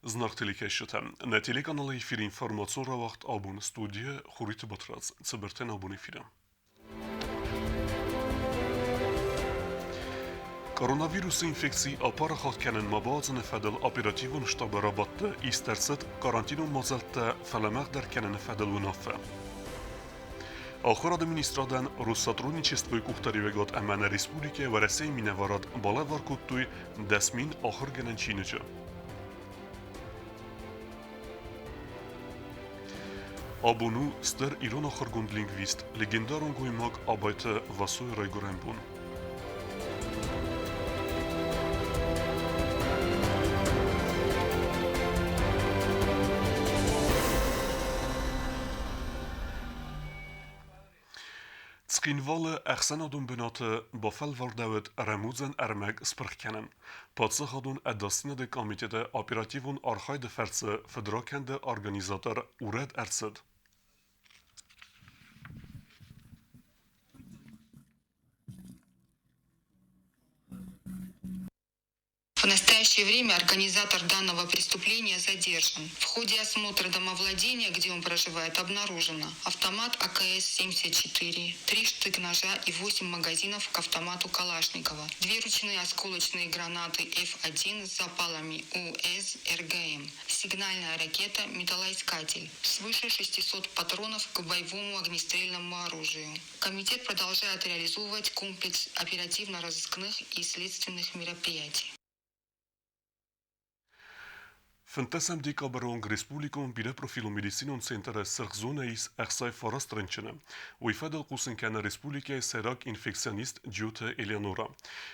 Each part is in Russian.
Знак телекешетем. На телеканале эфир информацион вақт абун студия Хурит Батрац. Цибертен абун эфирем. Koronavirüs infekcji aparachat kenen mabazın fedel operativun ştabı rabattı isterset karantinun mazaltta felemek derkenen fedel unafe. Ахор администрадан Россотрудничествой кухтаривегот Амана Республике в России миневарад балавар куттуй десмин ахор генанчинычы. Абуну стер Ирон ахоргунд лингвист, легендарон гуймак абайты Васуй Райгурембун. Skinvalle Ersenadun benate Bafel Vardauet Remuzen Ermeg Sprchkennen. Patse hadun edasine de komitete operativun Archai de Ferze Fedrakende Organisator Ured Erzed. В настоящее время организатор данного преступления задержан. В ходе осмотра домовладения, где он проживает, обнаружено автомат АКС-74, 3 штык-ножа и 8 магазинов к автомату Калашникова, 2 ручные осколочные гранаты F1 с запалами УС РГМ, сигнальная ракета «Металлоискатель», свыше 600 патронов к боевому огнестрельному оружию. Комитет продолжает реализовывать комплекс оперативно-розыскных и следственных мероприятий. Фентесем декаберон Республикон биде профилу медицинон центре Сърхзонеис Ерсай Фарастренчене. Уйфедел Кусенкена Республике Серак инфекционист Джуте Элеонора.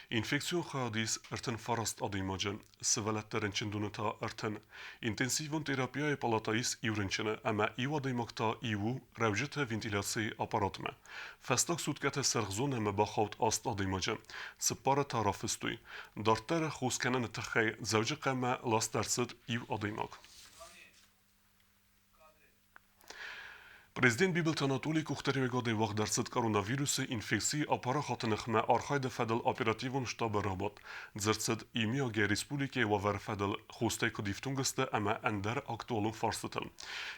Инфекцион хадис эртен Фараст адимаджен. Севелет теренчендунета эртен. Интенсивон терапия палатаис иуренчене. Ама ива деймакта иву ревжете вентиляции аппаратме. Фестак суткете Сърхзоне мебахаут аст адимаджен. Сепара тарафыстуй. Дартер Хускенен тахей завжы кеме ластерсет ив adaymak. Президент Бибелт Анатолий Кухтаревегаде вахдарсет коронавирусы инфекции аппарахатных ме архайда федел оперативон штаба рабат. Дзерцет имиаге республике вавер федел хосте кодифтунгесте ама эндер актуалун фарсетел.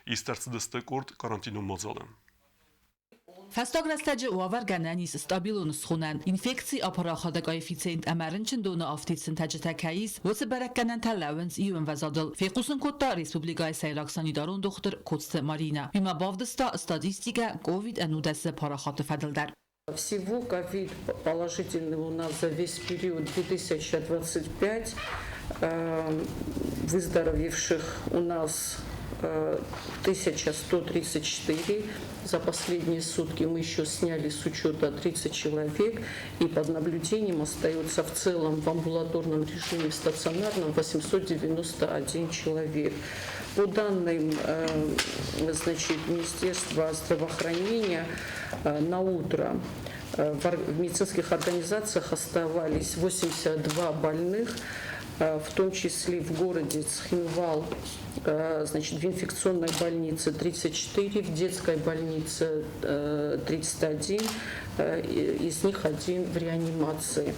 Истерцедесте корд карантину мазален. Festagrestage overgenen is stabilun schoenen. Infektie apparachade koeffizient emerentchen done aftitzen tagetakais, wo se berekenen tellewens iwen vezadel. Fekusen kotta Republika Seyraksani darun dochter Kotste Marina. Bima bavdesta статистика COVID энудесе парахаты феделдер. Всего ковид положительный у нас за весь период 2025. Выздоровевших у нас 1134. За последние сутки мы еще сняли с учета 30 человек, и под наблюдением остается в целом в амбулаторном режиме, в стационарном 891 человек. По данным Министерства здравоохранения, на утро в медицинских организациях оставались 82 больных, в том числе в городе Цхинвал, в инфекционной больнице 34, в детской больнице 31, из них 1 в реанимации.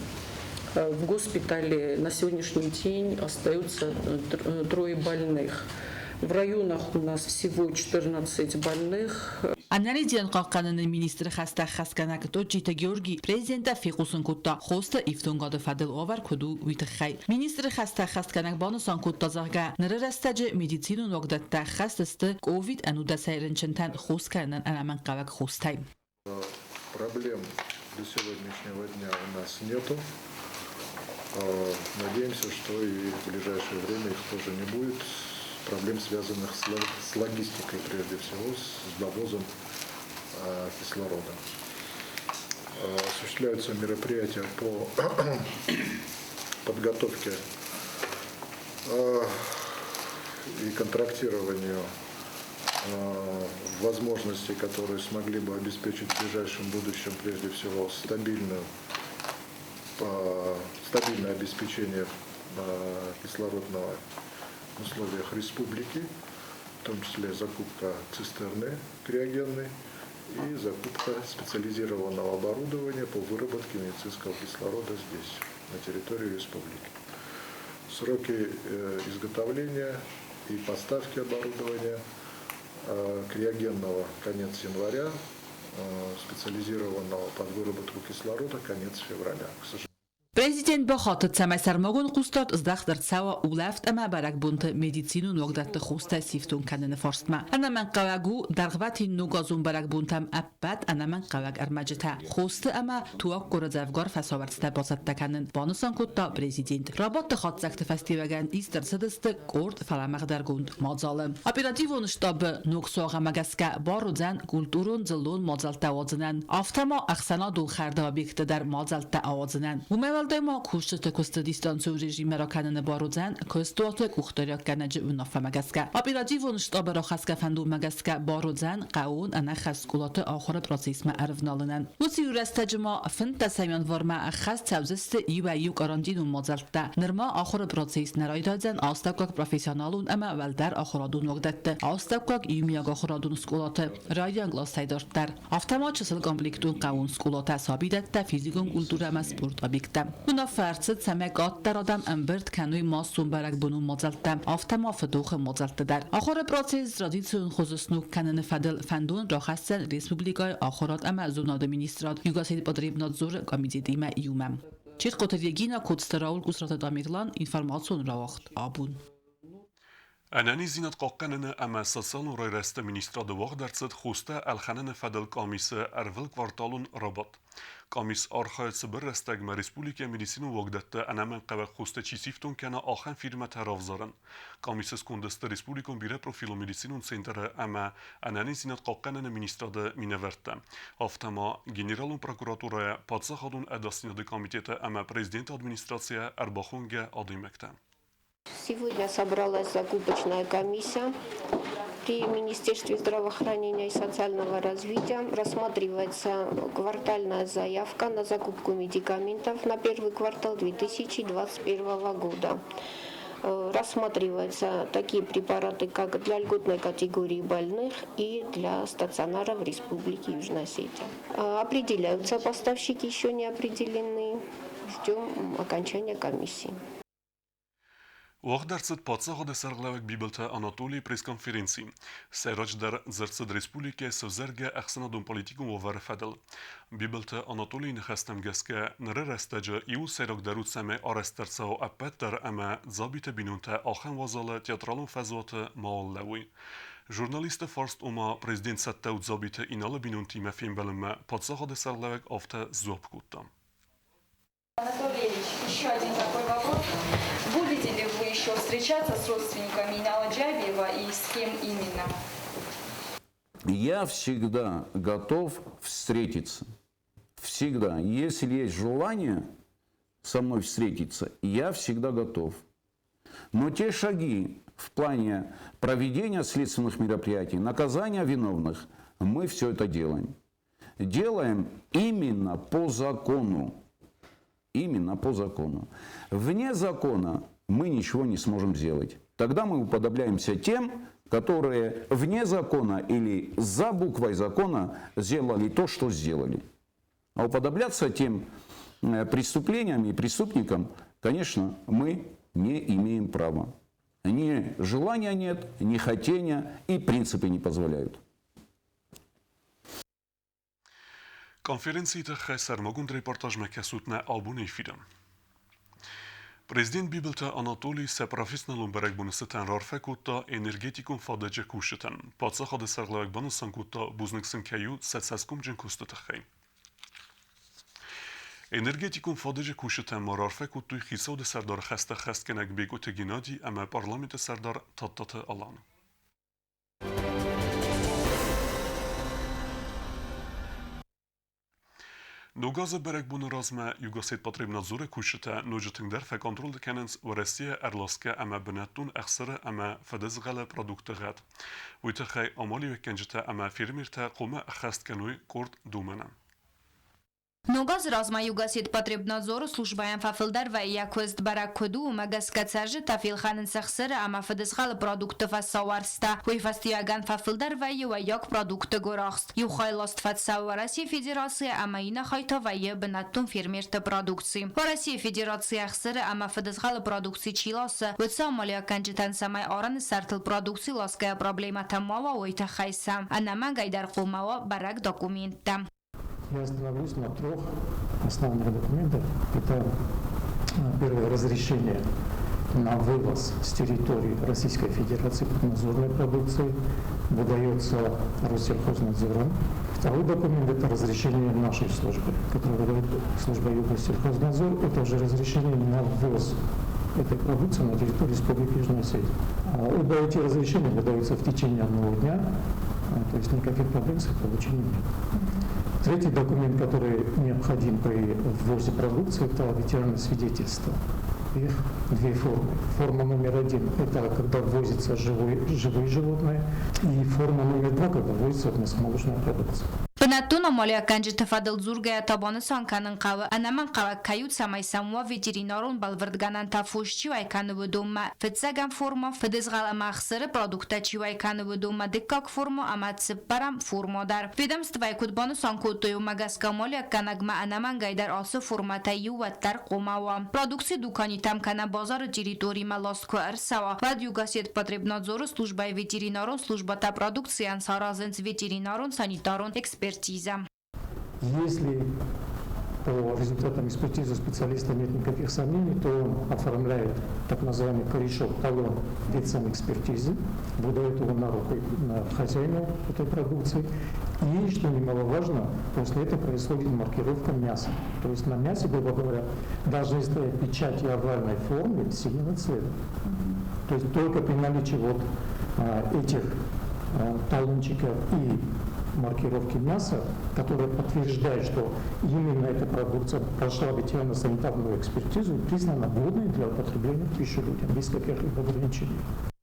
В госпитале на сегодняшний день остаются 3 больных. В районах у нас всего 14 больных. Анализен қаққанының министрі хаста хасканак тоджита Георгий президента фиқусын кутта хоста ифтунгады фадыл овар куду витхай. Министрі хаста хасканак банусан кутта зага нырырастажы медицину ногдатта хастысты ковид ануда сайрынчынтан хосканын анаман қавак хостай. Проблем до сегодняшнего дня у нас нету. Надеемся, что и в ближайшее время их тоже не будет. Проблем, связанных с логистикой, прежде всего, с довозом кислорода. Осуществляются мероприятия по подготовке и контрактированию возможностей, которые смогли бы обеспечить в ближайшем будущем, прежде всего, стабильное обеспечение кислородного в условиях республики, в том числе закупка цистерны криогенной и закупка специализированного оборудования по выработке медицинского кислорода здесь, на территории республики. Сроки изготовления и поставки оборудования, криогенного конец января, специализированного под выработку кислорода конец февраля. К сожалению. Президент ба хатт самайсармагон қустат ыздахдар цава улафт ама барак бунт медицину ногдат хуста сифтун канен форстма. Ана мен қавагу дарғвати нугазун барак бунтам аппат ана мен қаваг армаджта. Хусты ама туак қоразавгар фасаварста базатта канен. Банусан кутта президент. Работ хатзакт фестиваган истер садысты корд фаламагдар гунд мазалым. Оперативун штаб нуксуага магаска барудзан культурун зылун мазалта авазынан. Автама ахсана дул харда объекты дар мазалта авазынан. ما کوشت کستدیستان سو رژیم را کنن باروزن کستوات کوختاریا کنج اونافه مگسکه اپیراتیو نشتا برا خسکه فندو مگسکه باروزن قاون انا خسکولات آخر پروسیسم ارفنالنن وسی ورستجما فن تسمیان ورما خست توزست ایو کاراندین مازلته نرما آخر پروسیس نرایدادن آستاکاک پروفیسیونالون اما ولدر آخرادون وقدت آستاکاک ایمیاگ آخرادون سکولات رایان گلاستایدارتر افتما چسل کامپلیکتون قاون سکولات سابیدت فیزیکون کولتورا مسپورت آبیکتم اونا فرصت سمگات در آدم انبرد کنوی ماسون برگ بنو مازلتم آفتما فدوخ مازلت در آخر پروسیس رادیسون خصوصنو کنن فدل فندون را خستن ریسپوبلیکای آخرات اما زوناد مینیسترات یوگاسید بدریب نادزور گامیزی دیمه ایومم چیت قطریگینا کودستراول گسرات دامیرلان اینفرماسون را وقت آبون أناني زينة قاقنن أما سلسلون راي رست منيستراد واغدرسد خوسته الخنن فدل قاميس أرول كوارتالون ربط قاميس آرخايت سبر رستگم رسپولیک مدیسینو واغدته أنامن قوق خوسته چیسیفتون کنه آخن فیرمه ترافزارن قاميس سكوندست رسپولیکون بیره پروفیلو مدیسینون سنتر أما أناني زينة قاقنن منيستراد مینورته آفتما گنرالون پروکوراتورای پادساخادون اداسیناد کامیتیت أما президент администрация Арбахунге адимекте. Сегодня собралась закупочная комиссия при Министерстве здравоохранения и социального развития. Рассматривается квартальная заявка на закупку медикаментов на первый квартал 2021 года. Рассматриваются такие препараты, как для льготной категории больных и для стационара в Республике Южная Осетия. Определяются поставщики, еще не определены. Ждем окончания комиссии. واغدرسد پادساخاد سرغلوک بیبلت آناتولی پریس کنفرانسی سراج در زرسد رسپولیک سوزرگ اخسنا دون پلیتیکون و ورفدل بیبلت آناتولی نخستم گسکه نره رستجا ایو سراغ درود سمه آرسترسا و اپت در اما زابیت بینونتا آخن وازال تیاترالون فضوات مالوی ژورنالیست فارست اوما پرزیدنت ستاوت زابیت اینال بینونتی مفیم بلما پادساخاد سرغلوک آفتا زواب کودتا. Анатолий Ильич, еще один такой вопрос. Будете ли вы еще встречаться с родственниками Инала Джабиева и с кем именно? Я всегда готов встретиться. Всегда. Если есть желание со мной встретиться, я всегда готов. Но те шаги в плане проведения следственных мероприятий, наказания виновных, мы все это делаем. Делаем именно по закону. Именно по закону. Вне закона мы ничего не сможем сделать. Тогда мы уподобляемся тем, которые вне закона или за буквой закона сделали то, что сделали. А уподобляться тем преступлениям и преступникам, конечно, мы не имеем права. Ни желания нет, ни хотения, и принципы не позволяют. Konferencijte sermogund reportaj mekesutne abune fidem. Prezident bibelte Anatoli se profesionalun berek bunuseten rarfe kutta energetikun fadece kusheten. Patsa khade serglevek banusan kutta buzniksin keyu setseskum cin kustutekhay. Energetikun fadece kusheten mararfe kuttu xisod serdar khasta khastkenek begote ginadi ama parlament serdar tattate alan. Do gazy berek bunu razme Jugosled potrzebna zure kushite nojitın derfe kontrol kenens و Rossiya erlaske ama benetun aksara ama fedezgale produkte gat. Uytexay amali vekencite ama firmirte qoma akhast kenoy kurt dumana. Ногаз разма югасит потребнадзору службаем фафилдар ва якост баракуду магас кацаржи тафилханын сахсыр ама фадисхал продукты фасаварста хуйфастияган фафилдар ва як продукты горахст юхайлост фатсава Россия Федерация ама ина хайта ва бенаттун фермерта продукции Россия Федерация ахсыр ама фадисхал продукции чиласа вца малия канжитан самай аран сартл продукции лаская проблема тамава ойта хайса анама гайдар кумава барак документа. Я остановлюсь на 3 основных документах. Это первое — разрешение на вывоз с территории Российской Федерации поднадзорной продукции выдается Россельхознадзором. Второй документ — это разрешение нашей службы, которое выдает служба Югосельхознадзор. Это уже разрешение на ввоз этой продукции на территорию Республики Южная Осетия. Оба эти разрешения выдаются в течение 1 дня, то есть никаких проблем с их получением нет. Третий документ, который необходим при ввозе продукции, это ветеринарное свидетельство. Их 2 формы. Форма номер 1 – это когда ввозятся живые животные, и форма номер 2 – когда ввозится мясомолочная продукция. بناتون مالیا کنج تفادل زورگه تابان سان کنن قوا انمان قوا کیوت سمای سموا ویترینارون بالوردگانن تفوشچی وای کنه ودوم فتزگم فرما فدزغال مخسر پرودوکتا چی وای کنه ودوم دکاک فرما امات سپرم فرما در فیدمستوای کودبان سان کودتوی مگس کمالیا کنگما انمان گایدر آس فرماتایو و تر قوماوا продукции دکانی تام کنه بازار تریتوری ملاسکو ارسوا بعد югасет потребнадзору служба ветеринарон служба та продукции ансаразенц ветеринарон санитарон эксперт. Если по результатам экспертизы специалиста нет никаких сомнений, то он оформляет так называемый корешок, талон экспертизы, выдает его на руку хозяину этой продукции. И, что немаловажно, после этого происходит маркировка мяса. То есть на мясе, грубо говоря, должны стоять печати овальной формы синего цвета. То есть только при наличии вот этих талончиков и маркировки мяса, которая подтверждает, что именно эта продукция прошла ветеринарно-санитарную экспертизу и признана годной для употребления в пищу людям без каких-либо ограничений.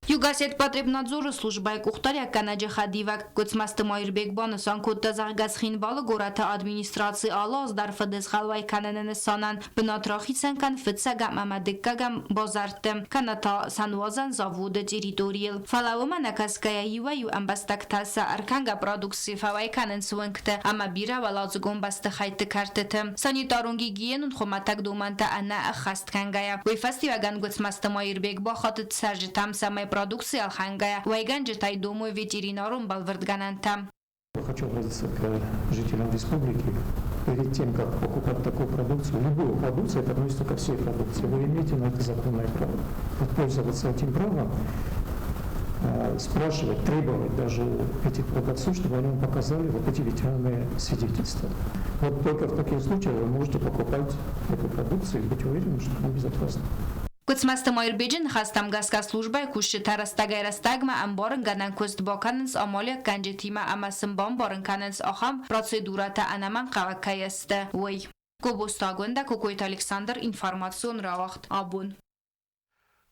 югасет потребнадзору службай кухтаря канаджи хадивак куцмасты майрбек бонусан куттазагас хинбалы гората администрации алаз дар фадес халвай кананен санан бнатрахицен кан фитсага мамадиккагам базартем каната санвазан завода территориал фалаума накаская юаю амбастактаса арканга продукции фавай канен суенкте ама бира валазгон басты хайты картетем санитарун гигиенун хоматак думанта ана хасткангая вифастиваган куцмасты майрбек бахатыт саржитам самай продукции алхангая вайганджи тайдуму ветеринарум балвардганантам. Хочу обратиться к жителям республики. Перед тем, как покупать такую продукцию, любую продукцию, это относится ко всей продукции, вы имеете на это законное право. Пользоваться этим правом, спрашивать, требовать даже у этих продавцов, чтобы они вам показали вот эти ветеринарные свидетельства. Вот только в таких случаях вы можете покупать эту продукцию и быть уверены, что она безопасна. Куцмасты майрбеджин хастам гаска службай куши тарастагай растагма амборн ганан куст боканенс амалия канжетима амасымбан борн каненс ахам процедурата анаман кавакаясты. Ой. Кубустагунда Кукуйт Александр информацион равахт абун.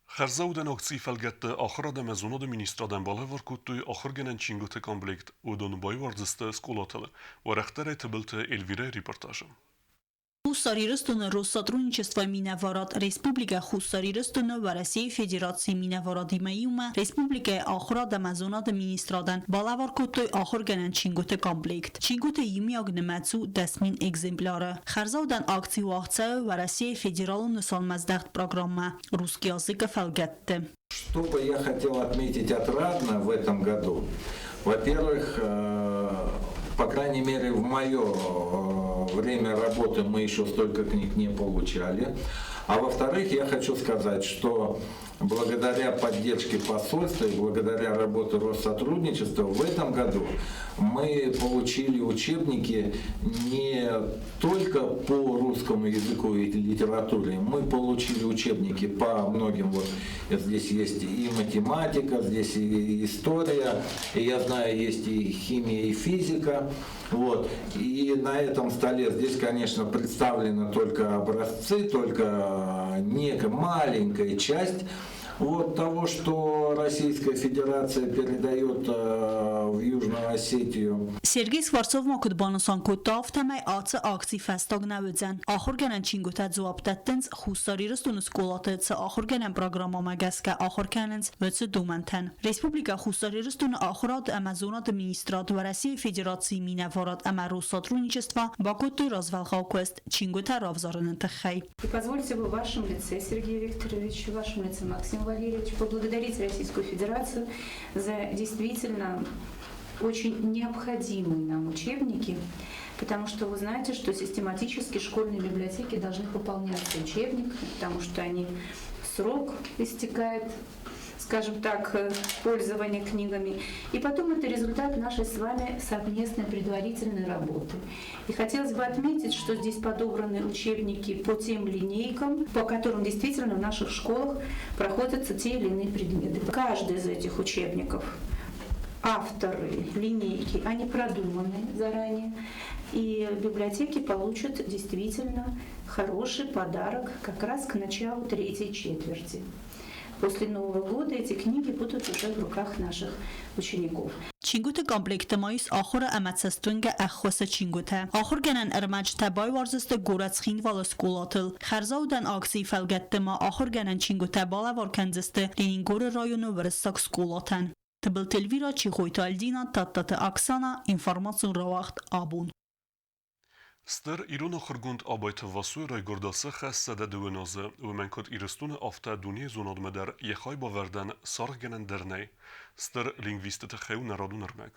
Харзауден акции фалгетте ахрada mezunada ministradan balavar kuttuy ahırgenen çingote komplekt udon bayvardiste skolatılı ve rehtere tıbılte Elvire reportajı. Хусариростуна Россотрудничество Минаворот Республика Хусариростуна ва Россия Федерации Минаворот Имаюма Республика Ахра Дамазонат Министрадан Балавар Кутой Ахырганан Чинготе комплект Чинготе Юмиаг Немацу Дасмин экземпляра Харзаудан акции Вахца ва Россия Федерал Нусалмаздахт программа Русский язык Фалгатте. Что бы я хотел отметить отрадно в этом году? Во-первых, по крайней мере, в мое время работы мы еще столько книг не получали. А во-вторых, я хочу сказать, что благодаря поддержке посольства и благодаря работе Россотрудничества в этом году мы получили учебники не только по русскому языку и литературе, мы получили учебники по многим, вот здесь есть и математика, здесь и история, и я знаю, есть и химия, и физика. Вот. И на этом столе здесь, конечно, представлены только образцы, только некая маленькая часть. Вот того, что Российская Федерация передает в Южную Осетию. Sergey Skvartsov makudbanosan kutaf temay atsa aksi festagnaudzen. Ahor genen csingutat zuaptettens, hussari röstun skolatet sa ahor genen programa magaska ahor kenens vötse dumenten. Respublika hussari röstun ahorad amazonat ministrat в России Федерации Минаворот Амару сотрудничества Бакуту развалхауквест Чингута Равзаранентахай. И позвольте в вашем лице, Сергей Викторович, в вашем лице, Максим Валерьевич, поблагодарить Российскую Федерацию за действительно очень необходимые нам учебники, потому что вы знаете, что систематически школьные библиотеки должны пополняться учебниками, потому что они срок истекает, скажем так, пользования книгами. И потом это результат нашей с вами совместной предварительной работы. И хотелось бы отметить, что здесь подобраны учебники по тем линейкам, по которым действительно в наших школах проходятся те или иные предметы. Каждый из этих учебников, авторы, линейки, они продуманы заранее. И библиотеки получат действительно хороший подарок как раз к началу третьей четверти. После Нового года эти книги будут уже в руках наших учеников. Чингута комплекта майс ахора аматсастунга ахоса чингута. Ахор генен эрмач табай варзаста гурацхин вала скулатыл. Харзаудан акси фелгеттема ахор генен чингута бала варканзаста ленингор району врыстак скулатан. Тбыл телвира чихойта альдина таттата Оксана информацию равахт абун. Ster Iruna Khurgund arbeitet vasur Raygordası xəssədə düvənazı və mənkod iristunu afta dünya zonadmədər yaxay baverdən sargenen derney. Ster lingvistete xew narodun ermek.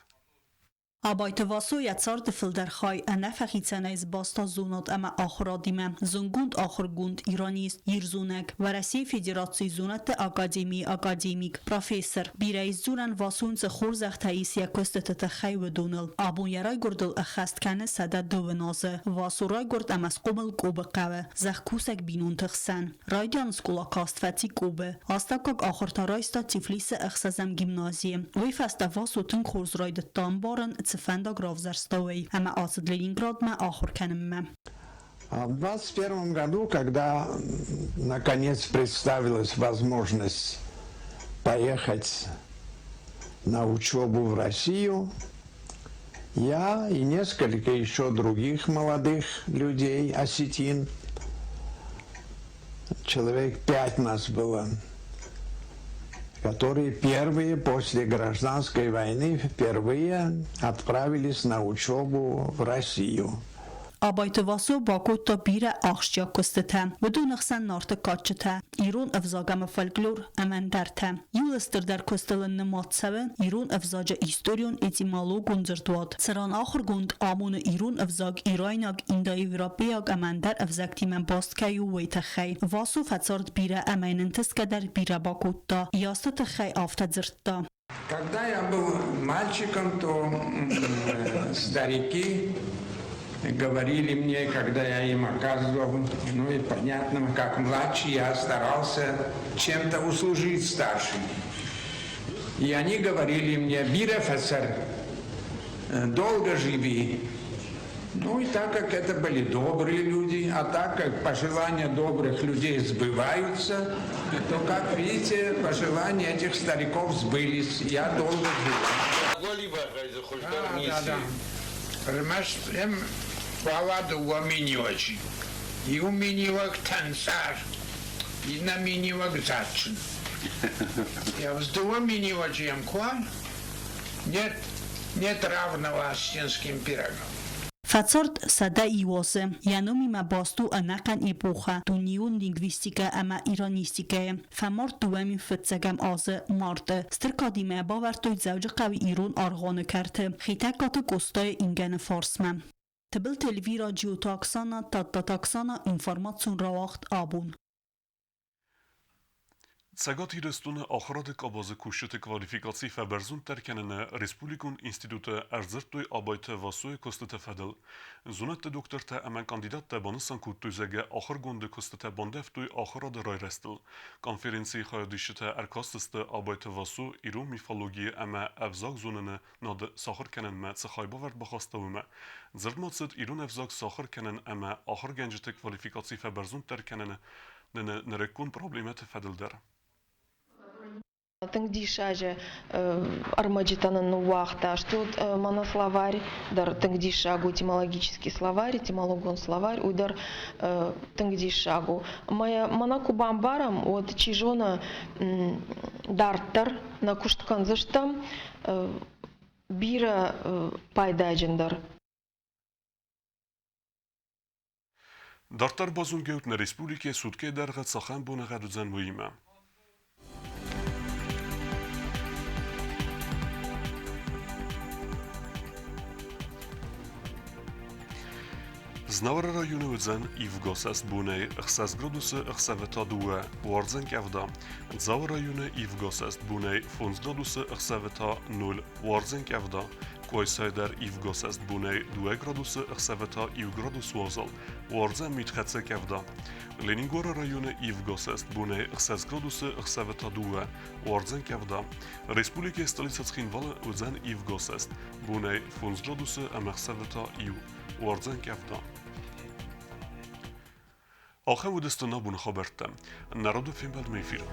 Arbeit vaso yatsar de filderxay anafəxitsənə iz basta zonat ama axradimə. Zungund axırgund İranist Yirzunek və Rusiya Federasiya zonat akademik professor birəyiz zuran vasunca xorzax təisiyə köstətə xey və donal. Abun yaray gurdul axastkənə sədə dövənazı. Vasuray gurd amas qomul qobe qavə. Zaxkusək binun təxsən. Raydan skola kastfəti qobe. Astakak axırtaraysta Tiflisə əxsəzəm gimnaziyə. Və fəstə vasutun xorzraydı tambarın Цифенда Гровзарстовой, ама от Ленинград мы ахур кенем. В 21 году, когда наконец представилась возможность поехать на учебу в Россию, я и несколько еще других молодых людей, осетин, человек 5 нас было, которые первые после гражданской войны впервые отправились на учебу в Россию. Arbeit vaso Baku ta bire axşya kostete. بدون خسن نارت کاچته. ایران افزاگم فولکلور امندرته. یولستر در کستل نماد سوه. ایران افزاج هیستوریون اتیمالو گنجردواد. سران آخر گند آمون ایران افزاگ ایرایناگ ایندای ویراپیاگ امندر افزاگتی من باست که ویت خی. واسو فتسارد بیره امیننتس کدر بیره باکو تا. یاست خی آفت زرتا. Когда я был мальчиком, то старики говорили мне, когда я им оказывал, ну и понятно, как младший, я старался чем-то услужить старшим. И они говорили мне: Биров офицер, долго живи. Ну и так как это были добрые люди, а так как пожелания добрых людей сбываются, то, как видите, пожелания этих стариков сбылись. Я долго жил. Да. Поводу у Минивачи. И у Минивак танцар, и на Минивак зачин. Я вздува Минивачем кван. Нет равного осетинским пирогам. Фацорт сада иозе, януми ма басту анакан эпоха, дунион лингвистика ама иранистика. Фаморт дуэмин фытсагам азе марте. Стыркадиме бавартуй завж qavi İran arğanı kerte. Xitakatı kostay ingen farsma. Tbil telvira geotaksana tattaksana informasyon rawaxt abun. Цагат իրստունը ախրադիկ աբազը կուշյութը կվալիֆիկացի ֆաբերզուն տերքենենը Ռեսպուլիկուն ինստիտուտը արձրտույ աբայթը վասույը կոստը ֆադել։ Զունատը դոկտորտը ամեն կանդիդատ տեբանը սանքուտ տույզեգը ախր գոնդը կոստը բանդեվտույ ախրադը ռայրեստել։ Կոնֆերենցի խայոդիշյութը արկաստստը աբայթը վասու իրու միֆալոգիը ամը ավզակ զունենը նադը սախր կենեն մը ծխայբավարդ բախաստավում է։ Զրդմացըտ իրուն ավզակ սախր կենեն ամը ախր գենջտը կվալիֆիկացի ֆաբերզուն տերքենենը նրեկուն պրոբլիմեթը ֆադել դեր։ Тыңдишаже армадитанын уақта, что мана словарь, дар тыңдишагу этимологический словарь, этимологон словарь, удар тыңдишагу. Мана кубам барам, от чижона дарттар на кушткан заштам бира пайдажындар. Дартар базун геут на республике судке даргат сахан буна гадузан муима. Znawar rajony Udzen i w Gosest bunej 6 gradusy 2 Wardzen Kavda. Zawar rajony i w Gosest bunej 5 gradusy 0 Wardzen Kavda. Koysayder i w Gosest bunej 2 gradusy 1 gradus Wozal. Wardzen Mitchace Kavda. Leningora rajony i w Gosest bunej 6 gradusy 2 Wardzen Kavda. Respublike stolica Schinvala Udzen i w Gosest bunej 5 gradusy 1 Wardzen Kavda. آخر ودستنا بون خبرتم نرادو فیلم بعد میفیرم